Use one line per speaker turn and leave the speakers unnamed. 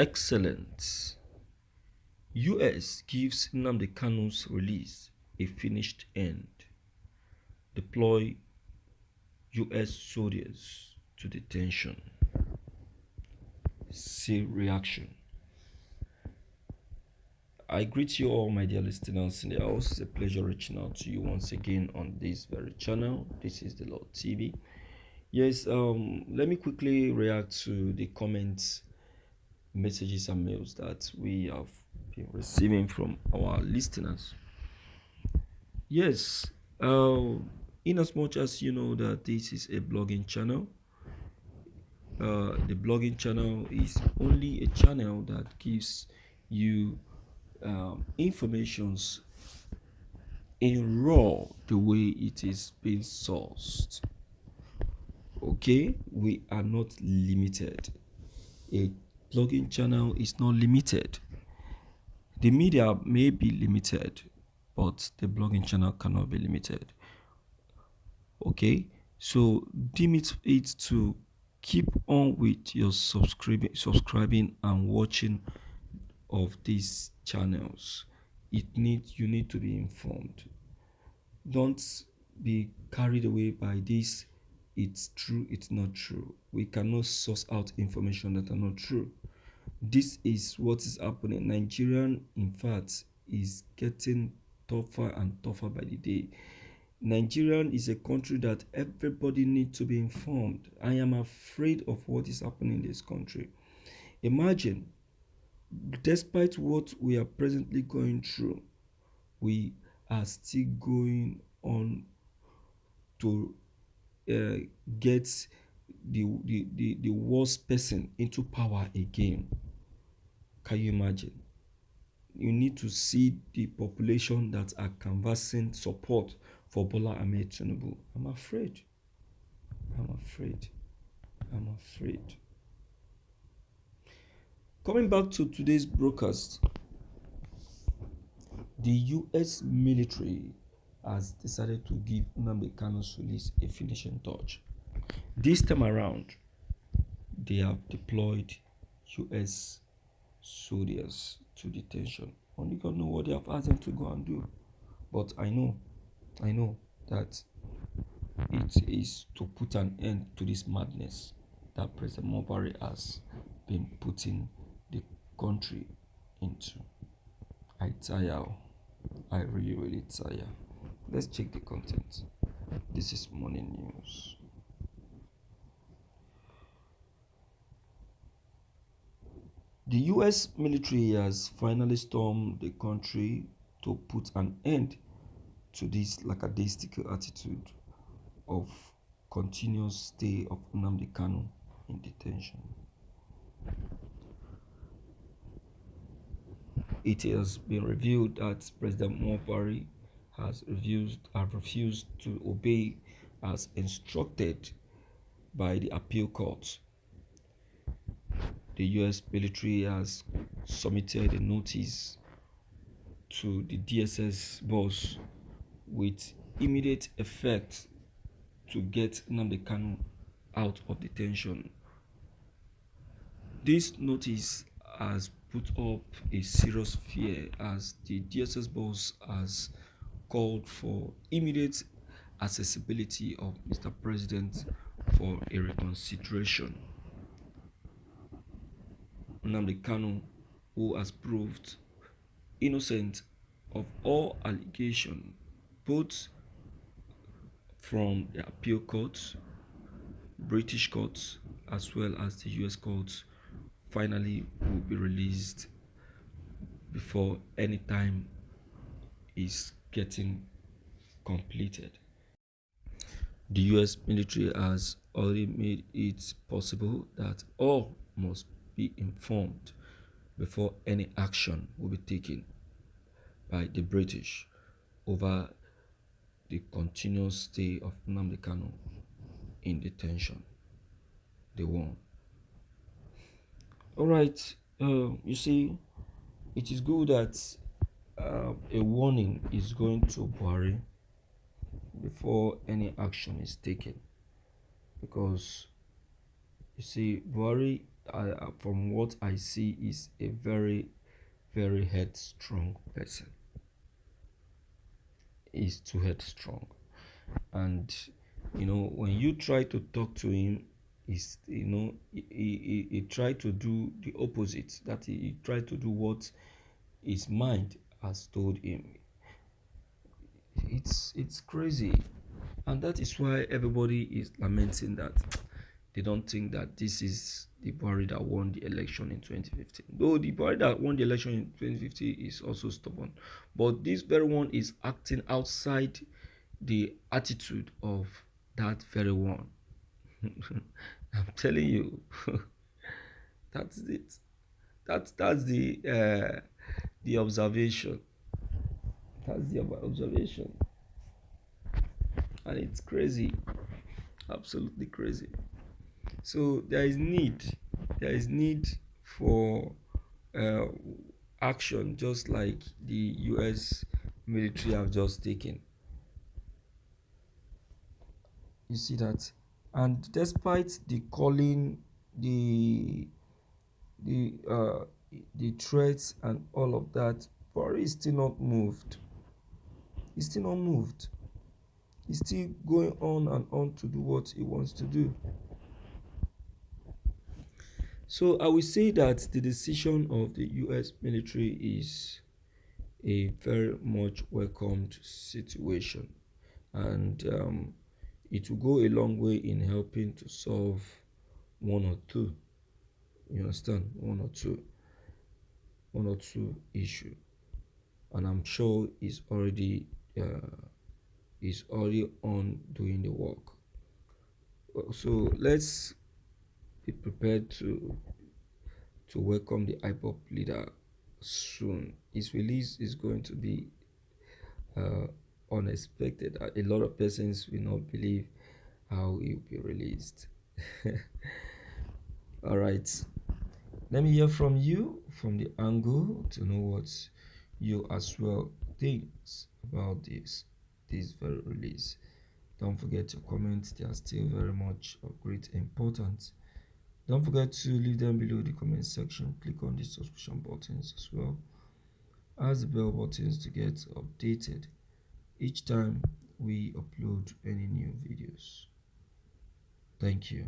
Ēxcēllēñt. US gives Nnamdi Kanus release a finished end. Deploy US soldiers to detention. See reaction. I greet you all, my dear listeners in the house. It's a pleasure reaching out to you once again on this very channel. This is the Lord TV. Yes, let me quickly react to the comments, messages and mails that we have been receiving from our listeners. Yes, in as much as you know that this is a blogging channel, the blogging channel is only a channel that gives you informations in raw, the way it is being sourced. Okay, we are not limited. A blogging channel is not limited. The media may be limited, but the blogging channel cannot be limited. Okay, so limit it to keep on with your subscribing and watching of these channels. You need to be informed. Don't be carried away by this. It's true, it's not true. We cannot source out information that are not true. This is what is happening. Nigerian, in fact, is getting tougher and tougher by the day. Nigerian is a country that everybody needs to be informed. I am afraid of what is happening in this country. Imagine, despite what we are presently going through, we are still going on to get the worst person into power again. Can you imagine? You need to see the population that are canvassing support for Bola Ahmed Tinubu. I'm afraid. Coming back to today's broadcast, the US military has decided to give Nnamdi Kanu's release a finishing touch. This time around, they have deployed US soldiers to detention. Only God knows what they have asked them to go and do. But I know that it is to put an end to this madness that President Mubarak has been putting the country into. I tire. I really tire. Let's check the content. This is morning news. The US military has finally stormed the country to put an end to this lackadaisical attitude of continuous stay of Nnamdi Kanu in detention. It has been revealed that President Mubarak has refused to obey as instructed by the appeal court. The US military has submitted a notice to the DSS boss with immediate effect to get Nnamdi Kanu out of detention. This notice has put up a serious fear as the DSS boss has called for immediate accessibility of Mr. President for a reconsideration. Nnamdi Kanu, who has proved innocent of all allegations, both from the appeal court, British courts, as well as the US courts, finally will be released before any time is getting completed. The US military has already made it possible that all must be informed before any action will be taken by the British over the continuous stay of Nnamdi Kanu in detention. They won. All right, you see, it is good that a warning is going to Buhari before any action is taken, because you see, Buhari from what I see, is a very, very headstrong person. Is too headstrong, and when you try to talk to him, he tried to do the opposite. That he tried to do what his mind has told him. It's crazy, and that is why everybody is lamenting that they don't think that this is the Buhari that won the election in 2015. Though the Buhari that won the election in 2015 is also stubborn, but this very one is acting outside the attitude of that very one. I'm telling you, that's it. That's the observation. That's the observation, and it's crazy, absolutely crazy. So there is need for uh, action, just like the U.S. military have just taken. You see that, and despite the calling, the the uh, the threats and all of that, Buhari is still not moved. He's still not moved. He's still going on and on to do what he wants to do. So I will say that the decision of the U.S. military is a very much welcomed situation, and it will go a long way in helping to solve one or two. You understand? One or two issue, and I'm sure is already on doing the work. So let's be prepared to welcome the IPOP leader soon. His release is going to be uh, unexpected. A lot of persons will not believe how he will be released. All right, let me hear from you from the angle to know what you as well think about this very release. Don't forget your comments, they are still very much of great importance. Don't forget to leave them below the comment section. Click on the subscription buttons as well as the bell buttons to get updated each time we upload any new videos. Thank you.